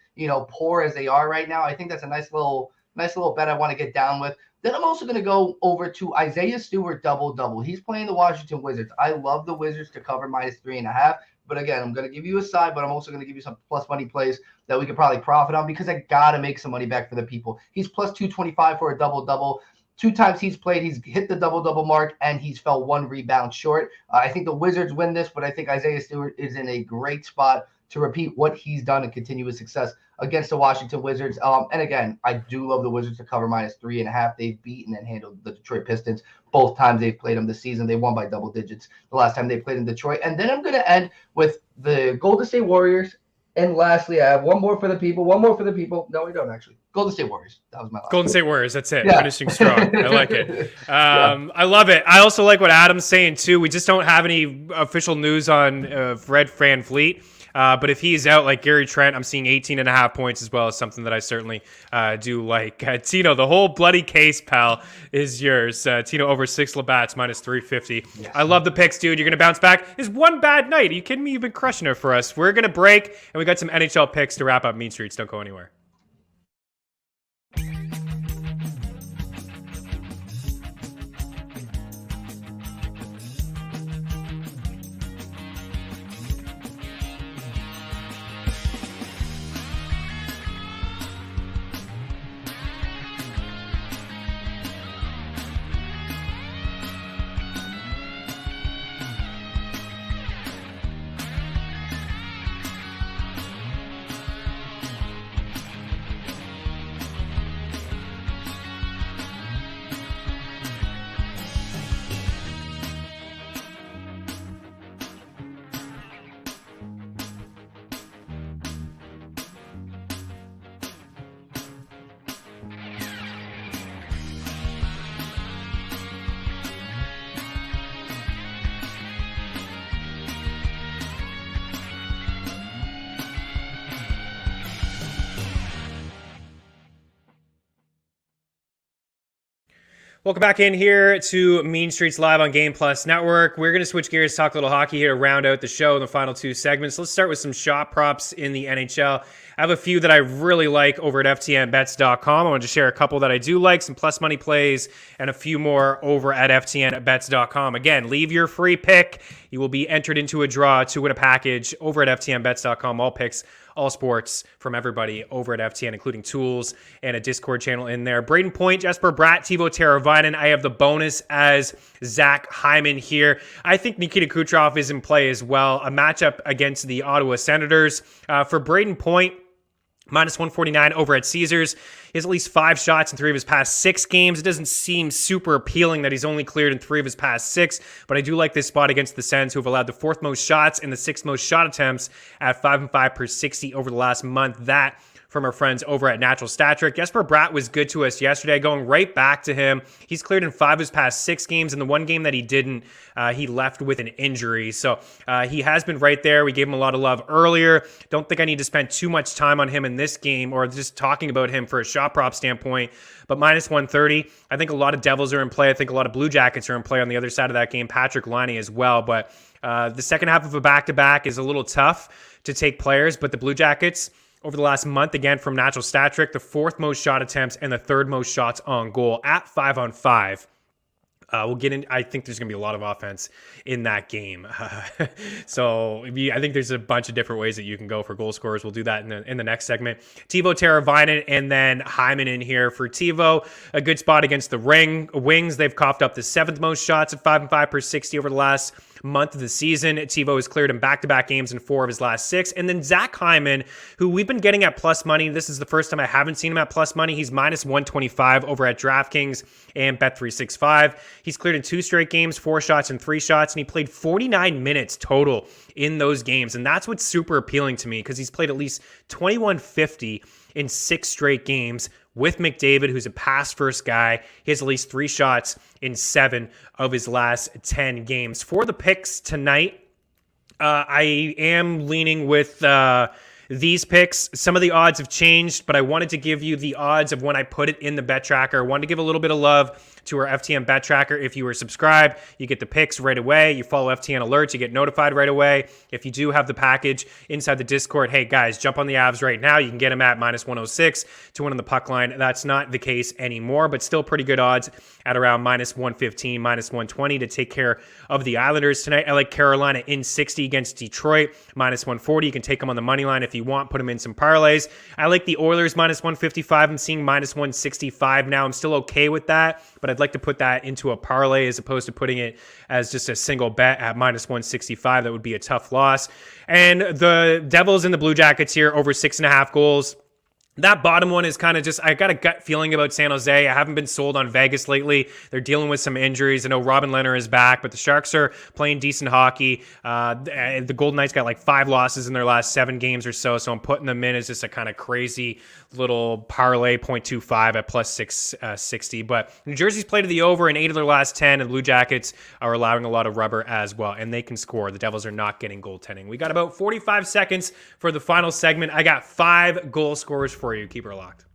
poor as they are right now, I think that's a nice little bet I want to get down with. Then I'm also going to go over to Isaiah Stewart double-double. He's playing the Washington Wizards. I love the Wizards to cover -3.5. But again, I'm going to give you a side, but I'm also going to give you some plus money plays that we could probably profit on because I got to make some money back for the people. He's plus 225 for a double-double. 2 times he's played, he's hit the double-double mark, and he's fell 1 rebound short. I think the Wizards win this, but I think Isaiah Stewart is in a great spot to repeat what he's done and continue his success against the Washington Wizards. And again, I do love the Wizards to cover -3.5. They've beaten and handled the Detroit Pistons both times they've played them this season. They won by double digits the last time they played in Detroit. And then I'm going to end with the Golden State Warriors. And lastly, I have one more for the people. No, we don't actually. Golden State Warriors. That was my last. Golden State Warriors. That's it. Yeah. Finishing strong. I like it. I love it. I also like what Adam's saying too. We just don't have any official news on Fred VanVleet. But if he's out like Gary Trent, I'm seeing 18.5 points as well as something that I certainly do like. Tino, the whole bloody case, pal, is yours. Tino over 6 Labatt's -350. Yes. I love the picks, dude. You're going to bounce back. It's one bad night. Are you kidding me? You've been crushing it for us. We're going to break, and we got some NHL picks to wrap up Mean Streets. Don't go anywhere. Welcome back in here to Mean Streets Live on Game Plus Network. We're going to switch gears, talk a little hockey here to round out the show in the final 2 segments. Let's start with some shot props in the NHL. I have a few that I really like over at FTNBets.com. I want to share a couple that I do like, some plus money plays, and a few more over at FTNBets.com. Again, leave your free pick. You will be entered into a draw to win a package over at FTNBets.com. All picks, all sports from everybody over at FTN, including tools and a Discord channel in there. Braden Point, Jesper Bratt, Teuvo Teravainen. I have the bonus as Zach Hyman here. I think Nikita Kucherov is in play as well. A matchup against the Ottawa Senators. For Braden Point, -149 over at Caesars. He has at least 5 shots in 3 of his past 6 games. It doesn't seem super appealing that he's only cleared in 3 of his past 6, but I do like this spot against the Sens, who have allowed the 4th most shots and the 6th most shot attempts at 5-5 per 60 over the last month. That from our friends over at Natural Stat Trick. Jesper Bratt was good to us yesterday, going right back to him. He's cleared in 5 of his past 6 games, and the one game that he didn't, he left with an injury. So he has been right there. We gave him a lot of love earlier. Don't think I need to spend too much time on him in this game or just talking about him for a shot prop standpoint. But -130, I think a lot of Devils are in play. I think a lot of Blue Jackets are in play on the other side of that game. Patrick Laine as well. But the second half of a back-to-back is a little tough to take players, but the Blue Jackets, over the last month, again, from Natural Stat Trick, the 4th most shot attempts and the 3rd most shots on goal at 5-on-5. We'll get in. I think there's going to be a lot of offense in that game. So I think there's a bunch of different ways that you can go for goal scorers. We'll do that in the next segment. Teuvo Teravainen and then Hyman in here for Teuvo. A good spot against the Wings. They've coughed up the 7th most shots at 5-5 per 60 over the last month of the season. Teuvo has cleared in back-to-back games in 4 of his last 6. And then Zach Hyman, who we've been getting at plus money. This is the first time I haven't seen him at plus money. He's -125 over at DraftKings and Bet365. He's cleared in 2 straight games, 4 shots and 3 shots, and he played 49 minutes total in those games. And that's what's super appealing to me because he's played at least 2150 in 6 straight games with McDavid, who's a pass-first guy. He has at least 3 shots in 7 of his last 10 games. For the picks tonight, I am leaning with these picks. Some of the odds have changed, but I wanted to give you the odds of when I put it in the bet tracker. I wanted to give a little bit of love to our FTN bet tracker. If you were subscribed, you get the picks right away. You follow FTN alerts, you get notified right away. If you do have the package inside the Discord, hey guys, jump on the Avs right now. You can get them at -106 to win on the puck line. That's not the case anymore, but still pretty good odds at around -115, -120 to take care of the Islanders tonight. I like Carolina in 60 against Detroit, -140. You can take them on the money line if you want, put them in some parlays. I like the Oilers -155. I'm seeing -165 now. I'm still okay with that, but I'd like to put that into a parlay as opposed to putting it as just a single bet at -165. That would be a tough loss. And the Devils and the Blue Jackets here over 6.5 goals. That bottom one is kind of just, I got a gut feeling about San Jose. I haven't been sold on Vegas lately. They're dealing with some injuries. I know Robin Lehner is back, but the Sharks are playing decent hockey. The Golden Knights got like 5 losses in their last 7 games or so, so I'm putting them in as just a kind of crazy little parlay, 0.25 at +660. But New Jersey's played to the over in 8 of their last 10, and Blue Jackets are allowing a lot of rubber as well, and they can score. The Devils are not getting goaltending. We got about 45 seconds for the final segment. I got 5 goal scorers for you. Keep her locked.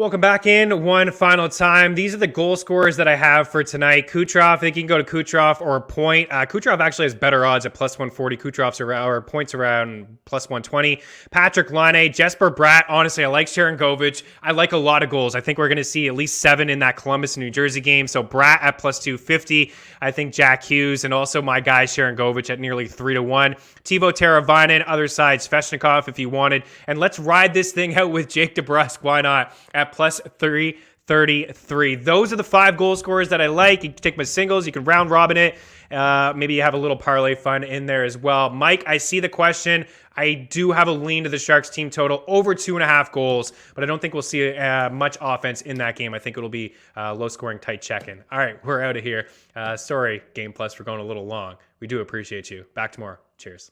Welcome back in one final time. These are the goal scorers that I have for tonight. Kucherov, I think you can go to Kucherov or Point. Kucherov actually has better odds at +140. Kucherov's around, or Point's around +120. Patrick Laine, Jesper Bratt. Honestly, I like Sharangovich. I like a lot of goals. I think we're going to see at least 7 in that Columbus and New Jersey game. So Bratt at +250. I think Jack Hughes and also my guy Sharangovich at nearly 3-1. Teuvo Teravainen, other side, Svechnikov if you wanted. And let's ride this thing out with Jake DeBrusk. Why not? At +333. Those are the 5 goal scorers that I like. You can take my singles. You can round robin it. Maybe you have a little parlay fun in there as well. Mike, I see the question. I do have a lean to the Sharks team total over 2.5 goals, but I don't think we'll see much offense in that game. I think it'll be low scoring, tight check-in. All right, we're out of here. Sorry, Game Plus, for going a little long. We do appreciate you. Back tomorrow. Cheers.